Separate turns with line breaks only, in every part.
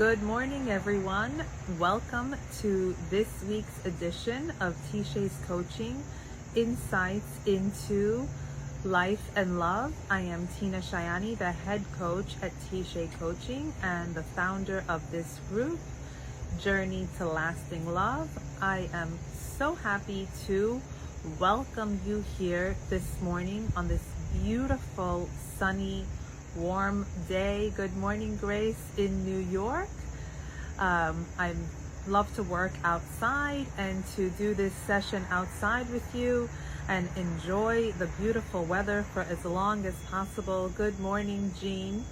Good morning, everyone. Welcome to this week's edition of TShay's Coaching, Insights into Life and Love. I am TShay, the head coach at TShay Coaching and the founder of this group, Journey to Lasting Love. I am so happy to welcome you here this morning on this beautiful, sunny, warm day. Good morning, Grace in New York. I love to work outside and to do this session outside with you and enjoy the beautiful weather for as long as possible. Good morning, Jean.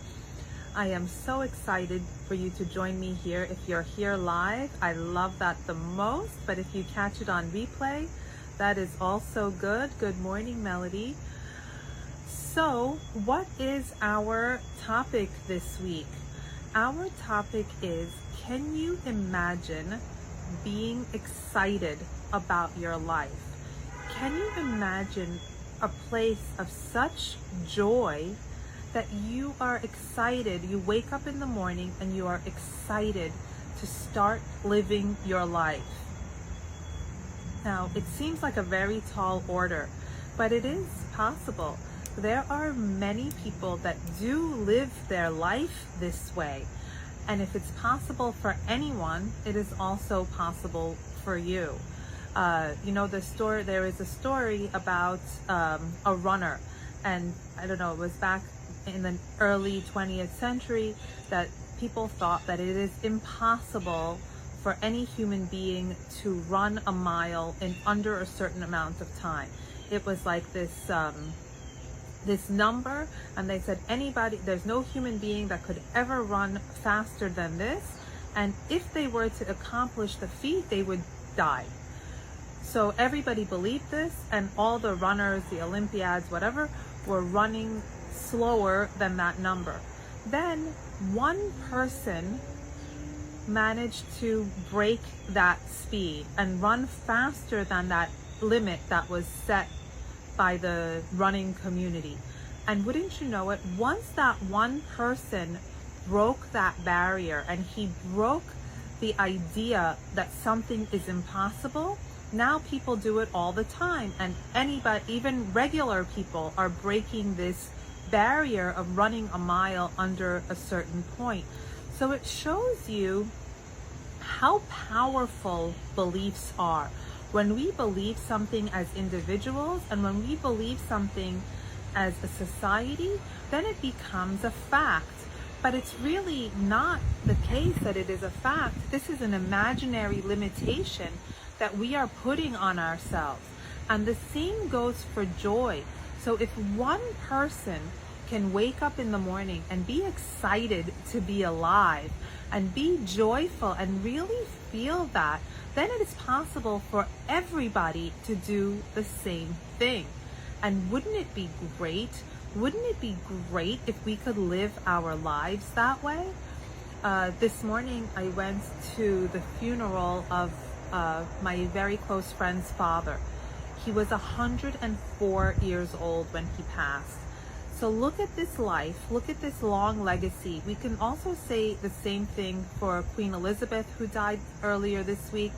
I am so excited for you to join me here. If you're here live, I love that the most, but if you catch it on replay, that is also good. Good morning, Melody. So, what is our topic this week? Our topic is, can you imagine being excited about your life? Can you imagine a place of such joy that you are excited? You wake up in the morning and you are excited to start living your life. Now, it seems like a very tall order, but it is possible. There are many people that do live their life this way. And if it's possible for anyone, it is also possible for you. There is a story about a runner. And I don't know, it was back in the early 20th century that people thought that it is impossible for any human being to run a mile in under a certain amount of time. It was like this number, and they said there's no human being that could ever run faster than this, and if they were to accomplish the feat, they would die. So everybody believed this, and all the runners, the Olympiads, whatever, were running slower than that number. Then one person managed to break that speed and run faster than that limit that was set by the running community. And wouldn't you know it, once that one person broke that barrier and he broke the idea that something is impossible, now people do it all the time, and anybody, even regular people, are breaking this barrier of running a mile under a certain point. So it shows you how powerful beliefs are. When we believe something as individuals and when we believe something as a society, then it becomes a fact. But it's really not the case that it is a fact. This is an imaginary limitation that we are putting on ourselves. And the same goes for joy. So if one person can wake up in the morning and be excited to be alive and be joyful and really feel that, then it is possible for everybody to do the same thing. And wouldn't it be great? Wouldn't it be great if we could live our lives that way? This morning I went to the funeral of my very close friend's father. He was 104 years old when he passed. So look at this life, look at this long legacy. We can also say the same thing for Queen Elizabeth, who died earlier this week.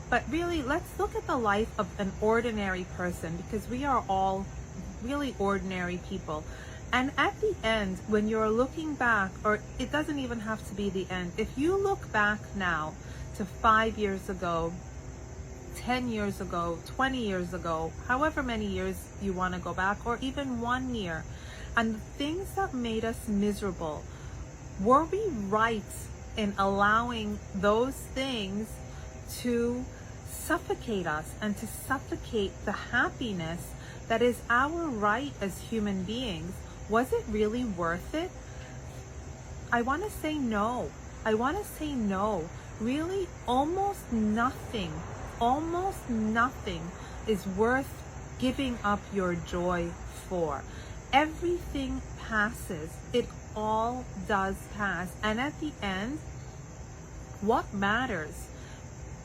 But really, let's look at the life of an ordinary person, because we are all really ordinary people. And at the end, when you're looking back, or it doesn't even have to be the end, if you look back now to 5 years ago, 10 years ago, 20 years ago, however many years you want to go back, or even 1 year, and the things that made us miserable, were we right in allowing those things to suffocate us and to suffocate the happiness that is our right as human beings? Was it really worth it? I want to say no. I want to say no. Really, almost nothing is worth giving up your joy for. Everything passes. It all does pass. And at the end, what matters?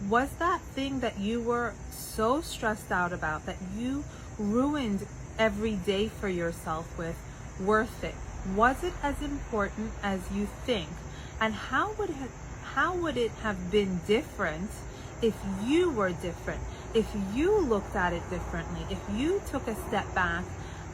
Was that thing that you were so stressed out about, that you ruined every day for yourself with, worth it? Was it as important as you think? And how would how would it have been different if you were different? If you looked at it differently, if you took a step back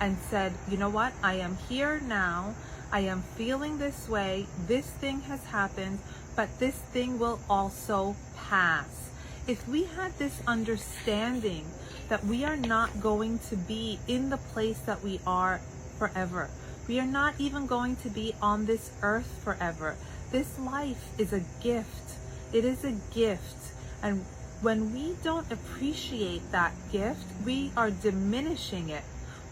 and said, you know what, I am here now, I am feeling this way, this thing has happened, but this thing will also pass. If we had this understanding that we are not going to be in the place that we are forever, we are not even going to be on this earth forever. This life is a gift. It is a gift. And when we don't appreciate that gift, we are diminishing it.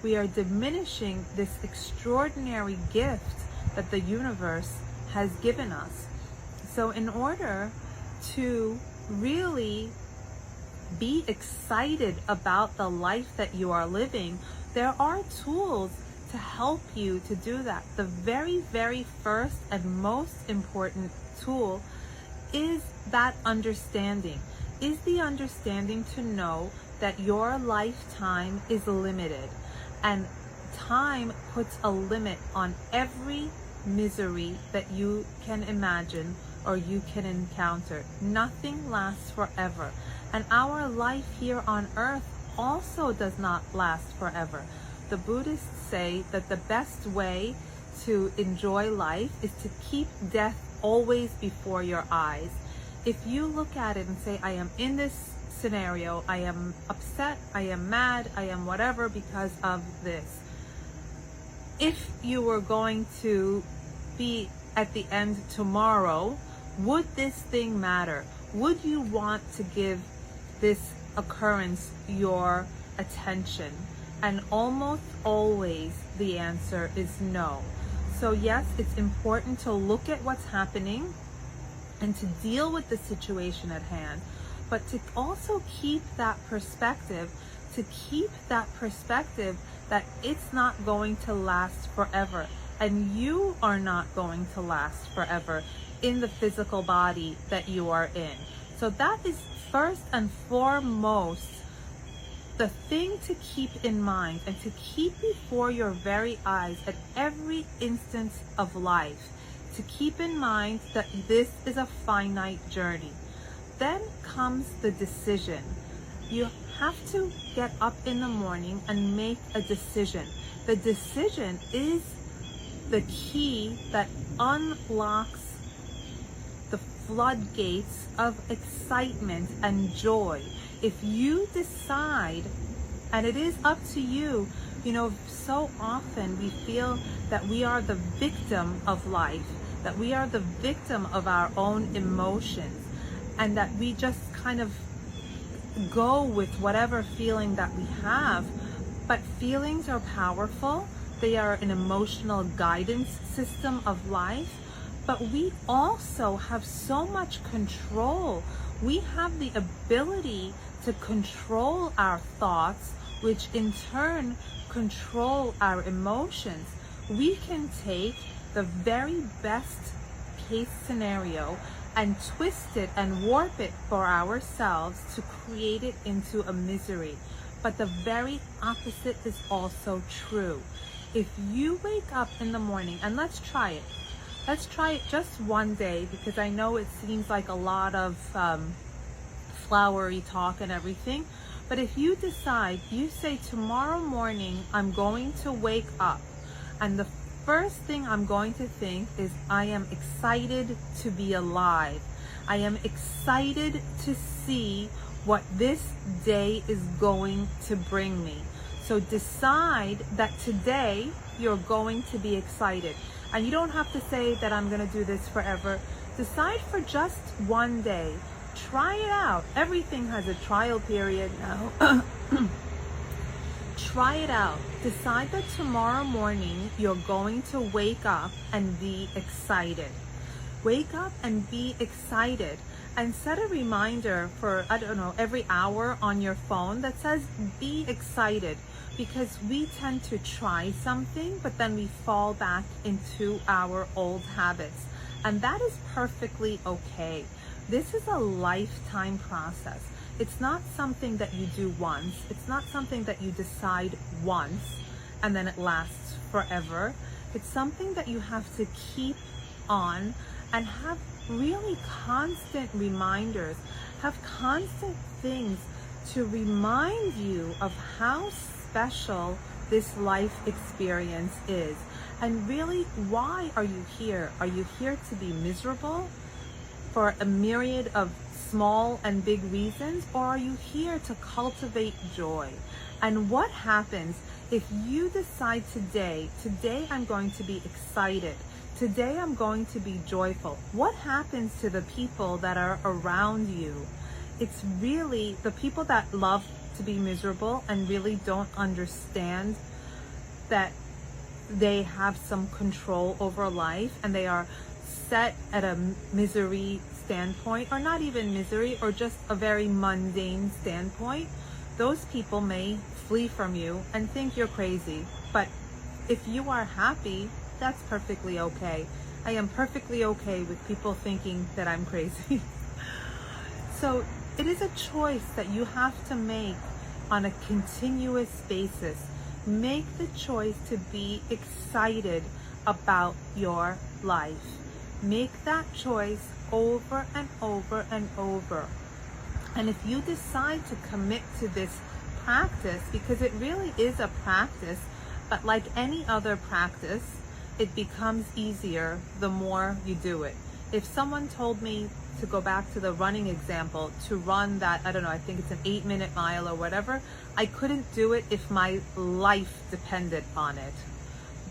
We are diminishing this extraordinary gift that the universe has given us. So in order to really be excited about the life that you are living, there are tools to help you to do that. The very, very first and most important tool is that understanding. Is the understanding to know that your lifetime is limited, and time puts a limit on every misery that you can imagine or you can encounter. Nothing lasts forever. And our life here on earth also does not last forever. The Buddhists say that the best way to enjoy life is to keep death always before your eyes. If you look at it and say, I am in this scenario, I am upset, I am mad, I am whatever because of this. If you were going to be at the end tomorrow, would this thing matter? Would you want to give this occurrence your attention? And almost always the answer is no. So yes, it's important to look at what's happening and to deal with the situation at hand, but to also keep that perspective, that it's not going to last forever, and you are not going to last forever in the physical body that you are in. So that is first and foremost the thing to keep in mind and to keep before your very eyes at every instance of life. To keep in mind that this is a finite journey. Then comes the decision. You have to get up in the morning and make a decision. The decision is the key that unlocks the floodgates of excitement and joy. If you decide, and it is up to you, you know, so often we feel that we are the victim of life, that we are the victim of our own emotions, and that we just kind of go with whatever feeling that we have. But feelings are powerful. They are an emotional guidance system of life. But we also have so much control. We have the ability to control our thoughts, which in turn control our emotions. We can take the very best case scenario and twist it and warp it for ourselves to create it into a misery. But the very opposite is also true. If you wake up in the morning, and let's try it just one day, because I know it seems like a lot of flowery talk and everything, but if you decide, you say, tomorrow morning I'm going to wake up, and the first thing I'm going to think is, I am excited to be alive. I am excited to see what this day is going to bring me. So decide that today you're going to be excited. And you don't have to say that I'm going to do this forever. Decide for just one day. Try it out. Everything has a trial period now. Try it out. Decide that tomorrow morning you're going to wake up and be excited. Wake up and be excited. And set a reminder for, I don't know, every hour on your phone that says, be excited. Because we tend to try something, but then we fall back into our old habits. And that is perfectly okay. This is a lifetime process. It's not something that you do once. It's not something that you decide once and then it lasts forever. It's something that you have to keep on and have really constant reminders, have constant things to remind you of how special this life experience is. And really, why are you here? Are you here to be miserable for a myriad of small and big reasons, or are you here to cultivate joy? And what happens if you decide today I'm going to be excited, today I'm going to be joyful? What happens to the people that are around you? It's really the people that love to be miserable and really don't understand that they have some control over life, and they are set at a misery standpoint, or not even misery, or just a very mundane standpoint. Those people may flee from you and think you're crazy. But if you are happy, that's perfectly okay. I am perfectly okay with people thinking that I'm crazy. So it is a choice that you have to make on a continuous basis. Make the choice to be excited about your life. Make that choice over and over and over. And if you decide to commit to this practice, because it really is a practice, but like any other practice, it becomes easier the more you do it. If someone told me, to go back to the running example, to run that, I don't know, I think it's an 8-minute mile or whatever, I couldn't do it if my life depended on it.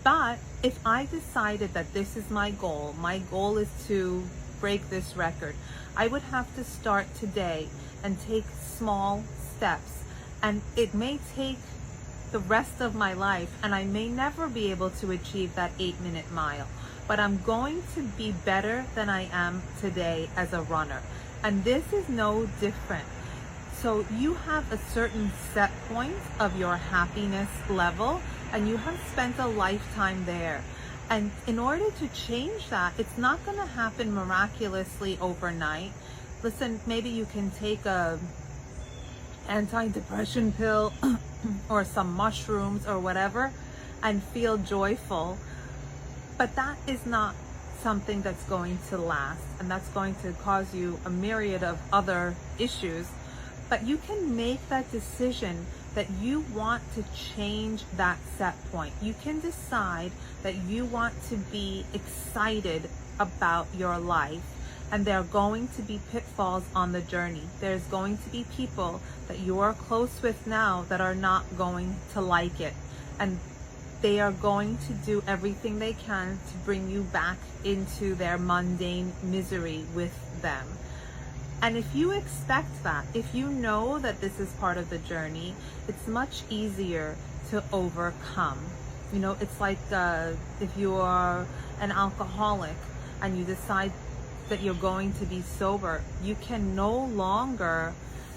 But if I decided that this is my goal is to break this record, I would have to start today and take small steps. And it may take the rest of my life, and I may never be able to achieve that 8-minute mile. But I'm going to be better than I am today as a runner. And this is no different. So you have a certain set point of your happiness level, and you have spent a lifetime there. And in order to change that, it's not going to happen miraculously overnight. Listen, maybe you can take a anti-depression pill or some mushrooms or whatever and feel joyful. But that is not something that's going to last, and that's going to cause you a myriad of other issues. But you can make that decision that you want to change that set point. You can decide that you want to be excited about your life, and there are going to be pitfalls on the journey. There's going to be people that you are close with now that are not going to like it, and they are going to do everything they can to bring you back into their mundane misery with them. And if you expect that, if you know that this is part of the journey, it's much easier to overcome. You know, it's like if you are an alcoholic and you decide that you're going to be sober, you can no longer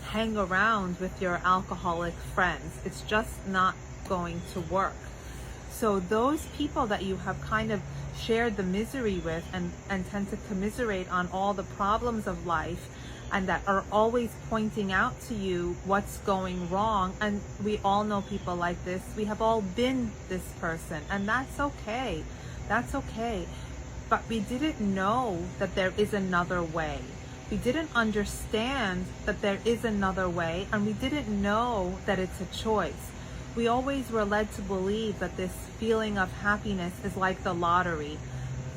hang around with your alcoholic friends. It's just not going to work. So those people that you have kind of shared the misery with and tend to commiserate on all the problems of life, and that are always pointing out to you what's going wrong, and we all know people like this. We have all been this person, and that's okay. That's okay. But we didn't know that there is another way. We didn't understand that there is another way, and we didn't know that it's a choice. We always were led to believe that this feeling of happiness is like the lottery.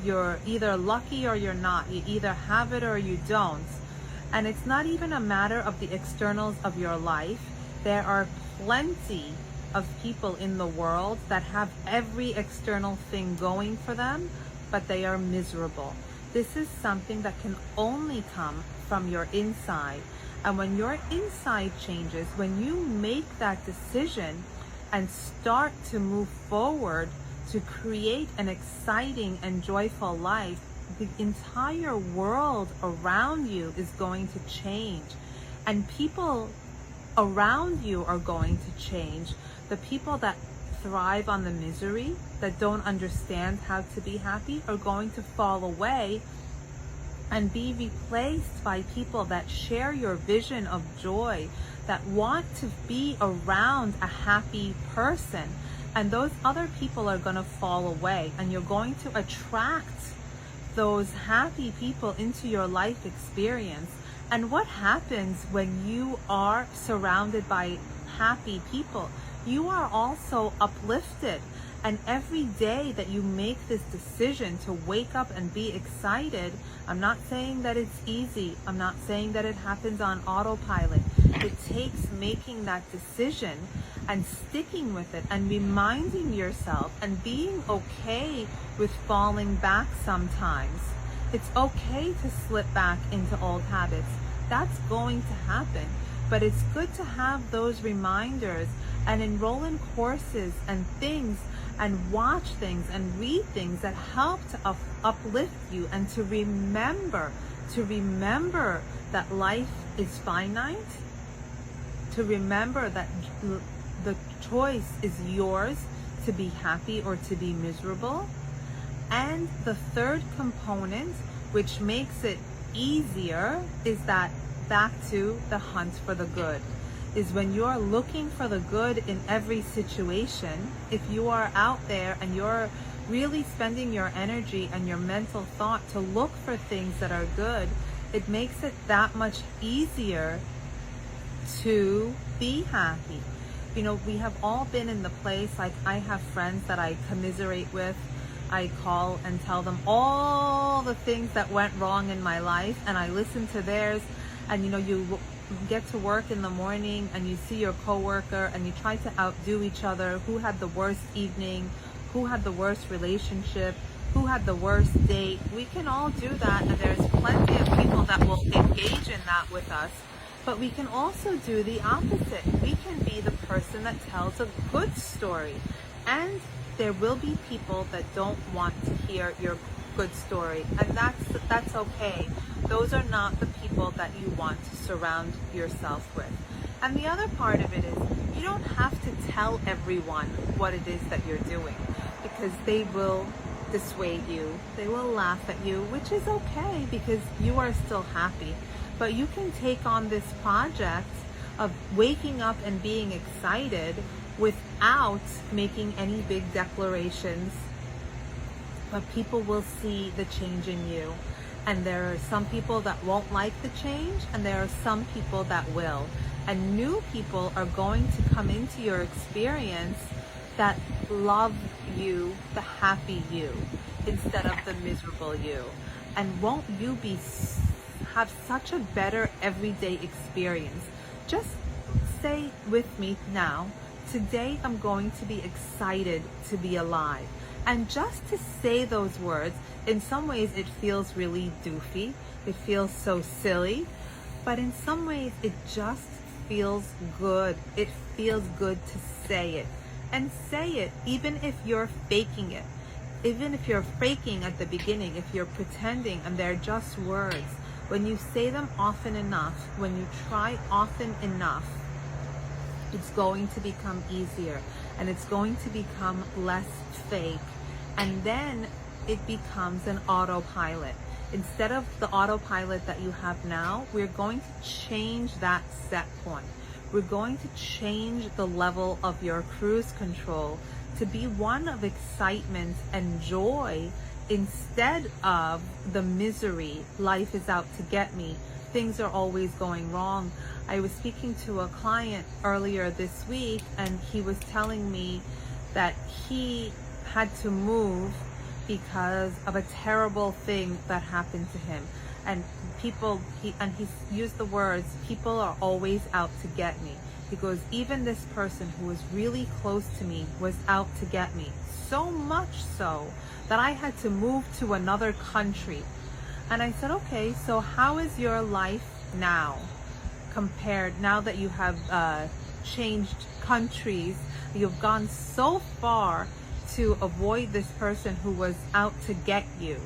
You're either lucky or you're not. You either have it or you don't. And it's not even a matter of the externals of your life. There are plenty of people in the world that have every external thing going for them, but they are miserable. This is something that can only come from your inside. And when your inside changes, when you make that decision and start to move forward to create an exciting and joyful life, the entire world around you is going to change, and people around you are going to change. The people that thrive on the misery, that don't understand how to be happy, are going to fall away and be replaced by people that share your vision of joy, that want to be around a happy person. And those other people are going to fall away, and you're going to attract those happy people into your life experience. And what happens when you are surrounded by happy people? You are also uplifted. And every day that you make this decision to wake up and be excited, I'm not saying that it's easy. I'm not saying that it happens on autopilot. It takes making that decision and sticking with it and reminding yourself and being okay with falling back sometimes. It's okay to slip back into old habits. That's going to happen. But it's good to have those reminders and enroll in courses and things and watch things and read things that help to uplift you, and to remember that life is finite, to remember that the choice is yours to be happy or to be miserable. And the third component, which makes it easier, is that back to the hunt for the good. Is when you're looking for the good in every situation, if you are out there and you're really spending your energy and your mental thought to look for things that are good, it makes it that much easier to be happy. You know, we have all been in the place, like I have friends that I commiserate with. I call and tell them all the things that went wrong in my life, and I listen to theirs. And you know, you get to work in the morning and you see your coworker and you try to outdo each other. Who had the worst evening? Who had the worst relationship? Who had the worst date? We can all do that, and there's plenty of people that will engage in that with us. But we can also do the opposite. We can be the person that tells a good story. And there will be people that don't want to hear your good story, and that's okay. Those are not the people that you want to surround yourself with. And the other part of it is, you don't have to tell everyone what it is that you're doing, because they will dissuade you, they will laugh at you, which is okay because you are still happy. But you can take on this project of waking up and being excited without making any big declarations. But people will see the change in you. And there are some people that won't like the change, and there are some people that will. And new people are going to come into your experience that love you, the happy you, instead of the miserable you. And won't you have such a better everyday experience? Just say with me now, today I'm going to be excited to be alive. And just to say those words, in some ways it feels really doofy, it feels so silly, but in some ways it just feels good. It feels good to say it. And say it even if you're faking it. Even if you're faking at the beginning, if you're pretending and they're just words. When you say them often enough, when you try often enough, it's going to become easier, and it's going to become less fake. And then it becomes an autopilot. Instead of the autopilot that you have now, we're going to change that set point. We're going to change the level of your cruise control to be one of excitement and joy, instead of the misery. Life is out to get me. Things are always going wrong. I was speaking to a client earlier this week, and he was telling me that he had to move because of a terrible thing that happened to him. And he used the words, people are always out to get me. He goes, even this person who was really close to me was out to get me. So much so that I had to move to another country. And I said, okay, so how is your life now compared, now that you have changed countries, you've gone so far to avoid this person who was out to get you?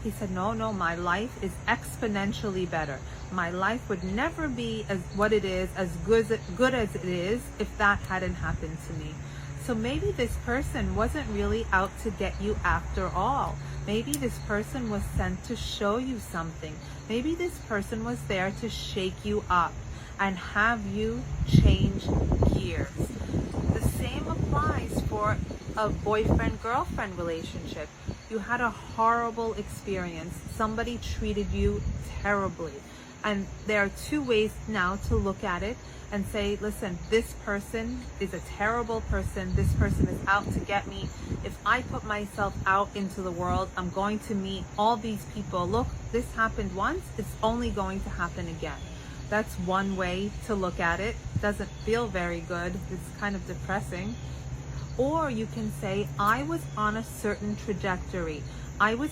He said, no, my life is exponentially better. My life would never be as what it is, as good as it is, if that hadn't happened to me. So maybe this person wasn't really out to get you after all. Maybe this person was sent to show you something. Maybe this person was there to shake you up and have you change gears. The same applies for a boyfriend-girlfriend relationship. You had a horrible experience. Somebody treated you terribly. And there are two ways now to look at it and say, listen, this person is a terrible person. This person is out to get me. If I put myself out into the world, I'm going to meet all these people. Look, this happened once. It's only going to happen again. That's one way to look at it. Doesn't feel very good. It's kind of depressing. Or you can say, I was on a certain trajectory. I was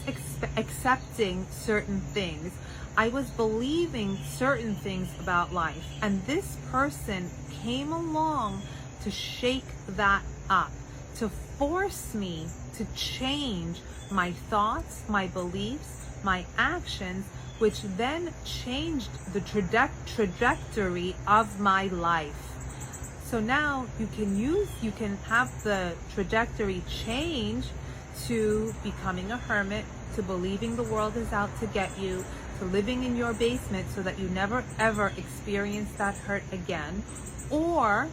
accepting certain things. I was believing certain things about life. And this person came along to shake that up, to force me to change my thoughts, my beliefs, my actions, which then changed the trajectory of my life. So now you can have the trajectory change to becoming a hermit, to believing the world is out to get you, to living in your basement so that you never ever experience that hurt again. Or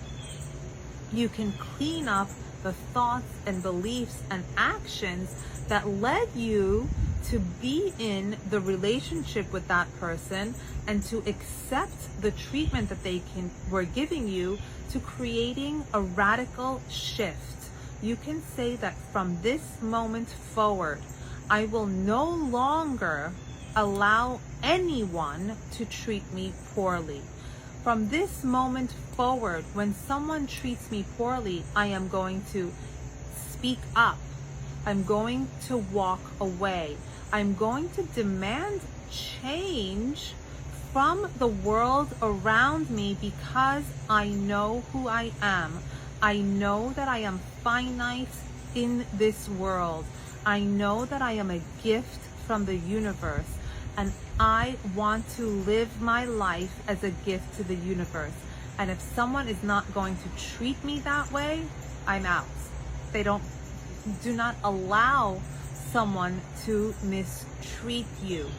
you can clean up the thoughts and beliefs and actions that led you to be in the relationship with that person and to accept the treatment that they were giving you, to creating a radical shift. You can say that from this moment forward, I will no longer allow anyone to treat me poorly. From this moment forward, when someone treats me poorly, I am going to speak up. I'm going to walk away. I'm going to demand change from the world around me because I know who I am. I know that I am finite in this world. I know that I am a gift from the universe, and I want to live my life as a gift to the universe. And if someone is not going to treat me that way, I'm out. Do not allow someone to mistreat you.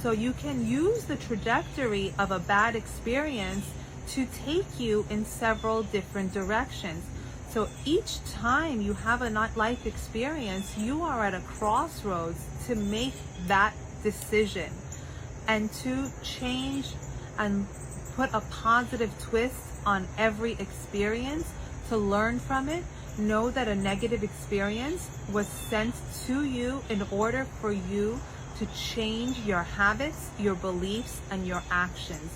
So you can use the trajectory of a bad experience to take you in several different directions. So each time you have a life experience, you are at a crossroads to make that decision and to change and put a positive twist on every experience, to learn from it. Know that a negative experience was sent to you in order for you to change your habits, your beliefs, and your actions.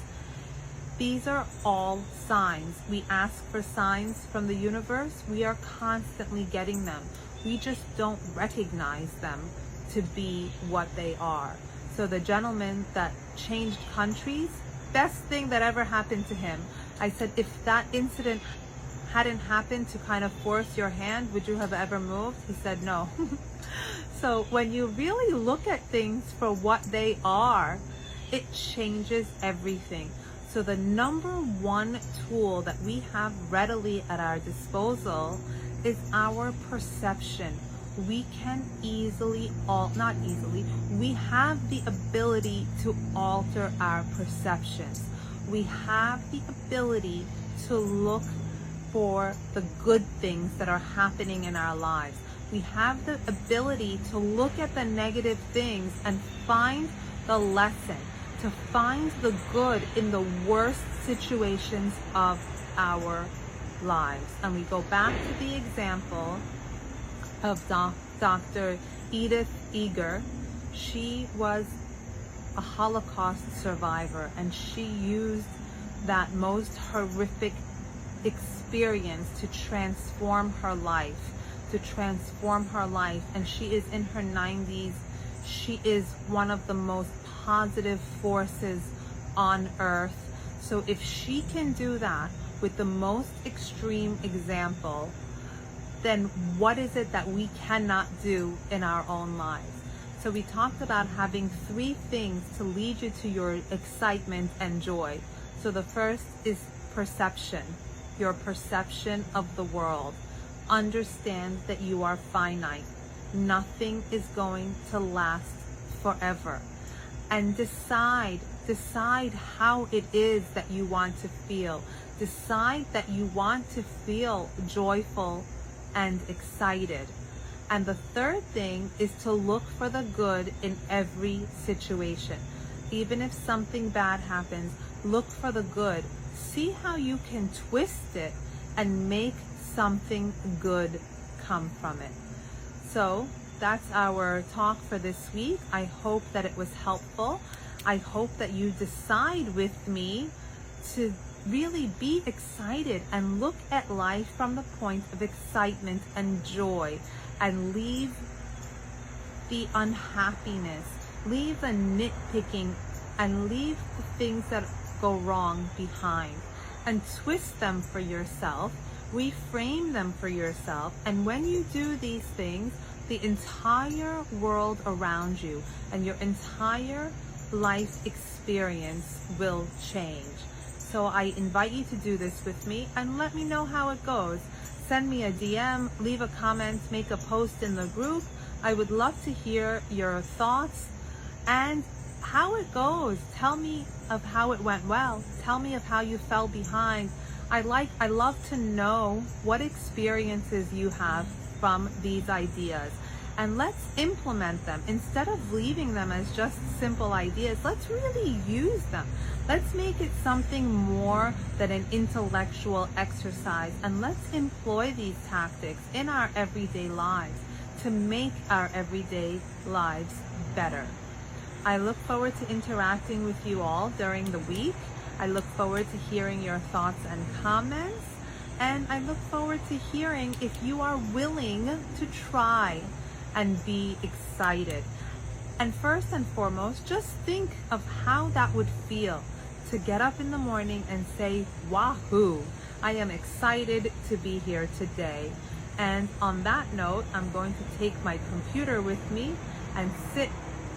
These are all signs. We ask for signs from the universe. We are constantly getting them. We just don't recognize them to be what they are. So the gentleman that changed countries, best thing that ever happened to him. I said, if that incident hadn't happened to kind of force your hand, would you have ever moved? He said no. So when you really look at things for what they are, it changes everything. So the number one tool that we have readily at our disposal is our perception. We can we have the ability to alter our perceptions. We have the ability to look for the good things that are happening in our lives. We have the ability to look at the negative things and find the lesson, to find the good in the worst situations of our lives. And we go back to the example of Dr. Edith Eger. She was a Holocaust survivor, and she used that most horrific experience to transform her life. And she is in her 90s. She is one of the most positive forces on earth. So if she can do that with the most extreme example, then what is it that we cannot do in our own lives? So we talked about having 3 things to lead you to your excitement and joy. So the first is perception, your perception of the world. Understand that you are finite. Nothing is going to last forever. And decide how it is that you want to feel. Decide that you want to feel joyful and excited. And the third thing is to look for the good in every situation. Even if something bad happens, look for the good. See how you can twist it and make something good come from it. So that's our talk for this week. I hope that it was helpful. I hope that you decide with me to really be excited and look at life from the point of excitement and joy, and leave the unhappiness, leave the nitpicking, and leave the things that go wrong behind, and twist them for yourself, reframe them for yourself. And when you do these things, the entire world around you and your entire life experience will change. So I invite you to do this with me and let me know how it goes. Send me a DM, leave a comment, make a post in the group. I would love to hear your thoughts and how it goes. Tell me of how it went well. Tell me of how you fell behind. I love to know what experiences you have from these ideas. And let's implement them. Instead of leaving them as just simple ideas, let's really use them. Let's make it something more than an intellectual exercise. And let's employ these tactics in our everyday lives to make our everyday lives better. I look forward to interacting with you all during the week. I look forward to hearing your thoughts and comments. And I look forward to hearing if you are willing to try and be excited. And first and foremost, just think of how that would feel to get up in the morning and say, wahoo, I am excited to be here today. And on that note, I'm going to take my computer with me and sit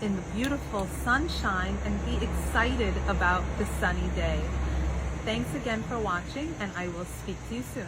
in the beautiful sunshine and be excited about the sunny day. Thanks again for watching, and I will speak to you soon.